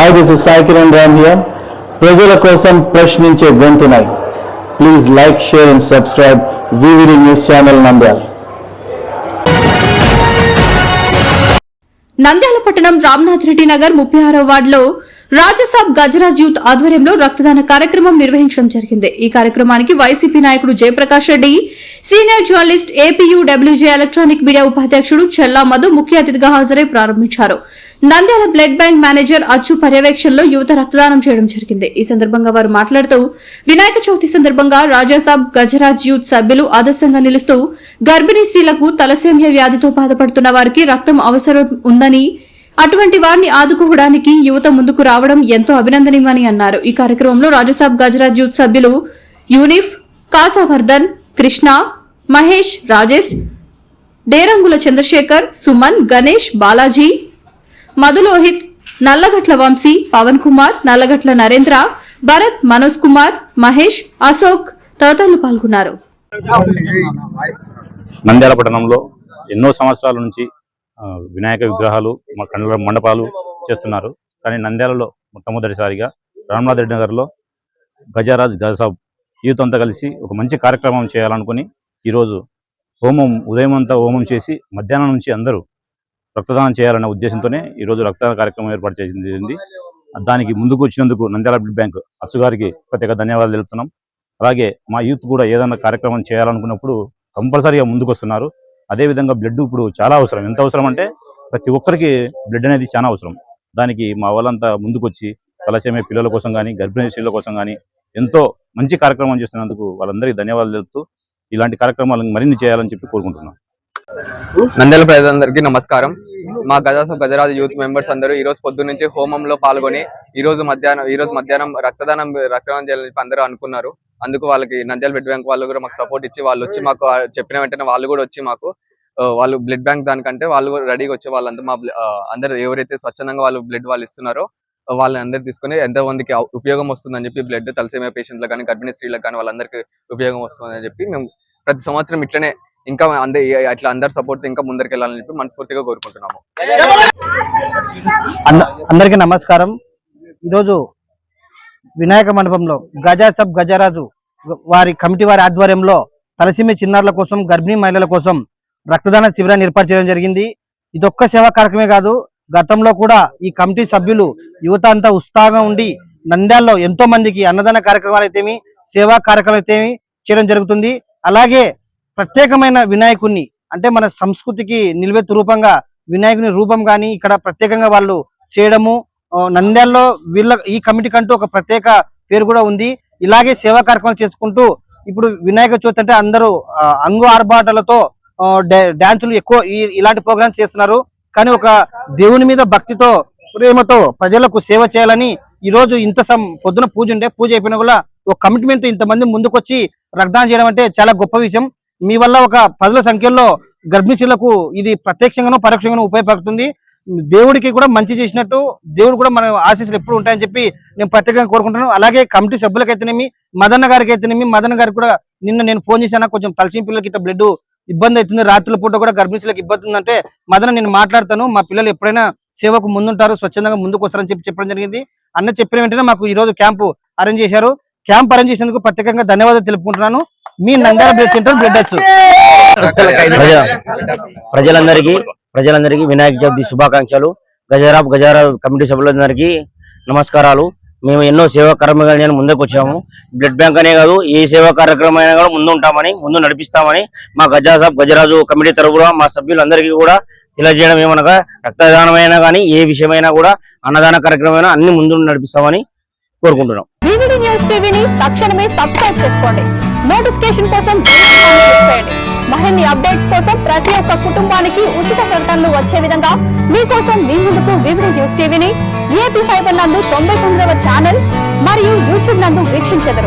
Hi, this is Sai Kiran Ram here. ప్రజల కోసం ప్రశ్నించే గొంతునై. Please like, share and subscribe VVD News Channel Nandyal. Nandyal పట్టణం రామ్నాథ్ రెడ్డి నగర్ 36వ వార్డులో రాజసాబ్ గజరాజ్ యూత్ ఆధ్వర్యంలో రక్తదాన కార్యక్రమం నిర్వహించడం జరిగింది. ఈ కార్యక్రమానికి వైసీపీ నాయకుడు Jayaprakash Reddy, senior journalist APUWJ electronic media ఉపాధ్యక్షుడు చెల్లా మధు ముఖ్య అతిథిగా హాజరై ప్రారంభించారు. నంద్యాల బ్లడ్ బ్యాంక్ మేనేజర్ అచ్చు పర్యవేక్షణలో యువత రక్తదానం చేయడం జరిగింది. ఈ సందర్భంగా వారు మాట్లాడుతూ వినాయక చవితి సందర్భంగా రాజాసాబ్ గజరాజ్ యూత్ సభ్యులు ఆదర్శంగా నిలుస్తూ గర్భిణీ స్త్రీలకు తలసేమియా వ్యాధితో బాధపడుతున్న వారికి రక్తం అవసరం ఉందని, అటువంటి వారిని ఆదుకోవడానికి యువత ముందుకు రావడం ఎంతో అభినందనీయమని అన్నారు. ఈ కార్యక్రమంలో రాజసాబ్ గజరాజ్ యూత్ సభ్యులు యూనిఫ్, కాసావర్ధన్, కృష్ణ, మహేష్, రాజేష్, డేరంగుల చంద్రశేఖర్, సుమన్, గణేష్, బాలాజీ, మధులోహిత్, నల్లగట్ల వంశీ, పవన్ కుమార్, నల్లగట్ల నరేంద్ర, భరత్, మనోజ్ కుమార్, మహేష్, అశోక్ తదితరులు పాల్గొన్నారు. నంద్యాల పట్టణంలో ఎన్నో సంవత్సరాల నుంచి వినాయక విగ్రహాలు మండపాలు చేస్తున్నారు. కానీ నంద్యాలలో మొట్టమొదటిసారిగా రామ్నాథ్ రెడ్డి నగర్లో గజసాబ్ యూత్ అంతా కలిసి ఒక మంచి కార్యక్రమం చేయాలనుకుని ఈరోజు ఉదయం అంతా హోమం చేసి మధ్యాహ్నం నుంచి అందరూ రక్తదానం చేయాలనే ఉద్దేశంతోనే ఈరోజు రక్తదాన కార్యక్రమం ఏర్పాటు చేసింది. దానికి ముందుకు వచ్చినందుకు నంద్యాల బ్లడ్ బ్యాంక్ అచ్చు గారికి ప్రత్యేక ధన్యవాదాలు తెలుపుతున్నాం. అలాగే మా యూత్ కూడా ఏదైనా కార్యక్రమం చేయాలనుకున్నప్పుడు కంపల్సరీగా ముందుకు వస్తున్నారు. అదేవిధంగా బ్లడ్ ఇప్పుడు చాలా అవసరం. ఎంత అవసరం అంటే ప్రతి ఒక్కరికి బ్లడ్ అనేది చాలా అవసరం. దానికి మా వాళ్ళంతా ముందుకొచ్చి తలసేమే పిల్లల కోసం కానీ గర్భిణీ స్త్రీల కోసం కానీ ఎంతో మంచి కార్యక్రమం చేస్తున్నందుకు వాళ్ళందరికీ ధన్యవాదాలు తెలుపుతూ ఇలాంటి కార్యక్రమాలను మరిన్ని చేయాలని చెప్పి కోరుకుంటున్నాం. నంద్యాల ప్రజలందరికీ నమస్కారం. మా గజరాజ్ యూత్ మెంబర్స్ అందరూ ఈ రోజు పొద్దున్న నుంచి హోమంలో పాల్గొని ఈ రోజు మధ్యాహ్నం రక్తదానం చేయాలని అందరూ అనుకున్నారు. అందుకు వాళ్ళకి నంద్యాల బ్లడ్ బ్యాంక్ వాళ్ళు కూడా మాకు సపోర్ట్ ఇచ్చి వాళ్ళు వచ్చి మాకు చెప్పిన వెంటనే వాళ్ళు కూడా వచ్చి మాకు వాళ్ళు బ్లడ్ బ్యాంక్ దానికంటే వాళ్ళు కూడా రెడీగా వచ్చి వాళ్ళంతా మా అందరు ఎవరైతే స్వచ్ఛందంగా వాళ్ళు బ్లడ్ వాళ్ళు ఇస్తున్నారో వాళ్ళని అందరు తీసుకుని ఎంతో మందికి ఉపయోగం వస్తుందని చెప్పి బ్లడ్ తలసేమియా పేషెంట్లకు కానీ గర్భిణీ స్త్రీలకు కానీ వాళ్ళందరికీ ఉపయోగం వస్తుందని చెప్పి మేము ప్రతి సంవత్సరం ఇట్లనే ఇంకా అట్లా అందరి సపోర్ట్ ఇంకా ముందరికి వెళ్ళాలని చెప్పి మనస్ఫూర్తిగా కోరుకుంటున్నాము. అందరికీ నమస్కారం. ఈరోజు వినాయక మండపంలో గజాసాబ్ గజరాజు వారి కమిటీ వారి ఆధ్వర్యంలో తలసీమ చిన్నారుల కోసం, గర్భిణీ మహిళల కోసం రక్తదాన శిబిరాన్ని ఏర్పాటు చేయడం జరిగింది. ఇదొక్క సేవా కార్యక్రమే కాదు, గతంలో కూడా ఈ కమిటీ సభ్యులు యువత అంతా ఉత్సాహంగా ఉండి నంద్యాలలో ఎంతో మందికి అన్నదాన కార్యక్రమాలు అయితేమి, సేవా కార్యక్రమాలు అయితేమి చేయడం జరుగుతుంది. అలాగే ప్రత్యేకమైన వినాయకుడిని అంటే మన సంస్కృతికి నిలువెత్తు రూపంగా వినాయకుని రూపం కానీ ఇక్కడ ప్రత్యేకంగా వాళ్ళు చేయడము, నంద్యాలలో ఈ కమిటీ కంటూ ఒక ప్రత్యేక పేరు కూడా ఉంది. ఇలాగే సేవా కార్యక్రమాలు చేసుకుంటూ ఇప్పుడు వినాయక చవితి అంటే అందరూ అంగు ఆర్భాటాలతో డాన్సులు ఎక్కువ ఇలాంటి ప్రోగ్రామ్స్ చేస్తున్నారు. కానీ ఒక దేవుని మీద భక్తితో ప్రేమతో ప్రజలకు సేవ చేయాలని ఈ రోజు ఇంత పొద్దున పూజ అయిపోయినా కూడా ఒక కమిట్మెంట్ ఇంతమంది ముందుకొచ్చి రక్తదానం చేయడం అంటే చాలా గొప్ప విషయం. మీ వల్ల ఒక పదుల సంఖ్యలో గర్భిణీలకు ఇది ప్రత్యక్షంగానో పరోక్షంగానో ఉపయోగపడుతుంది. దేవుడికి కూడా మంచి చేసినట్టు దేవుడు కూడా మన ఆశీస్సులు ఎప్పుడు ఉంటాయని చెప్పి నేను ప్రత్యేకంగా కోరుకుంటున్నాను. అలాగే కమిటీ సభ్యులకైతేనేమి, మదన్న గారికి అయితేనేమి, మదన్న గారికి కూడా నిన్న నేను ఫోన్ చేశాను, కొంచెం తలసీమ పిల్లలకి ఇట్లా బ్లడ్ ఇబ్బంది అవుతుంది, రాత్రుల పూట కూడా గర్భిణీలకు ఇబ్బంది ఉందంటే మదన నేను మాట్లాడతాను, మా పిల్లలు ఎప్పుడైనా సేవకు ముందుంటారు, స్వచ్ఛందంగా ముందుకు వస్తారని చెప్పడం జరిగింది. అన్న చెప్పిన వెంటనే మాకు ఈ రోజు క్యాంపు అరేంజ్ చేశారు. క్యాంప్ అరేంజ్ చేసినందుకు ప్రత్యేకంగా ధన్యవాదాలు తెలుపుకుంటున్నాను. మీ నంద్యాల బ్లడ్ సెంటర్ బ్లడ్ అచ్చు ప్రజలందరికీ వినాయక చవితి శుభాకాంక్షలు. గజరాజ్ కమిటీ సభ్యులందరికీ నమస్కారాలు. మేము ఎన్నో సేవా కార్యక్రమాలు ముందుకు వచ్చాము. బ్లడ్ బ్యాంక్ అనే కాదు, ఏ సేవా కార్యక్రమం అయినా కూడా ముందు నడిపిస్తామని మా గజరాజు కమిటీ తరఫున మా సభ్యులందరికీ కూడా తెలియజేయడం ఏమనగా రక్తదానమైనా కానీ ఏ విషయమైనా కూడా అన్నదాన కార్యక్రమం అన్ని ముందు నడిపిస్తామని కోరుకుంటున్నాం. VVD న్యూస్ టీవీని తక్షణమే సబ్స్క్రైబ్ చేసుకోండి. నోటిఫికేషన్ కోసం మరిన్ని అప్డేట్స్ కోసం ప్రతి ఒక్క కుటుంబానికి ఉచిత ప్రకటనలు వచ్చే విధంగా మీకోసం మీ ముందుకు VVD న్యూస్ టీవీని AP ఫైబర్ నందు 99వ ఛానల్ మరియు యూట్యూబ్ నందు వీక్షించెదరు.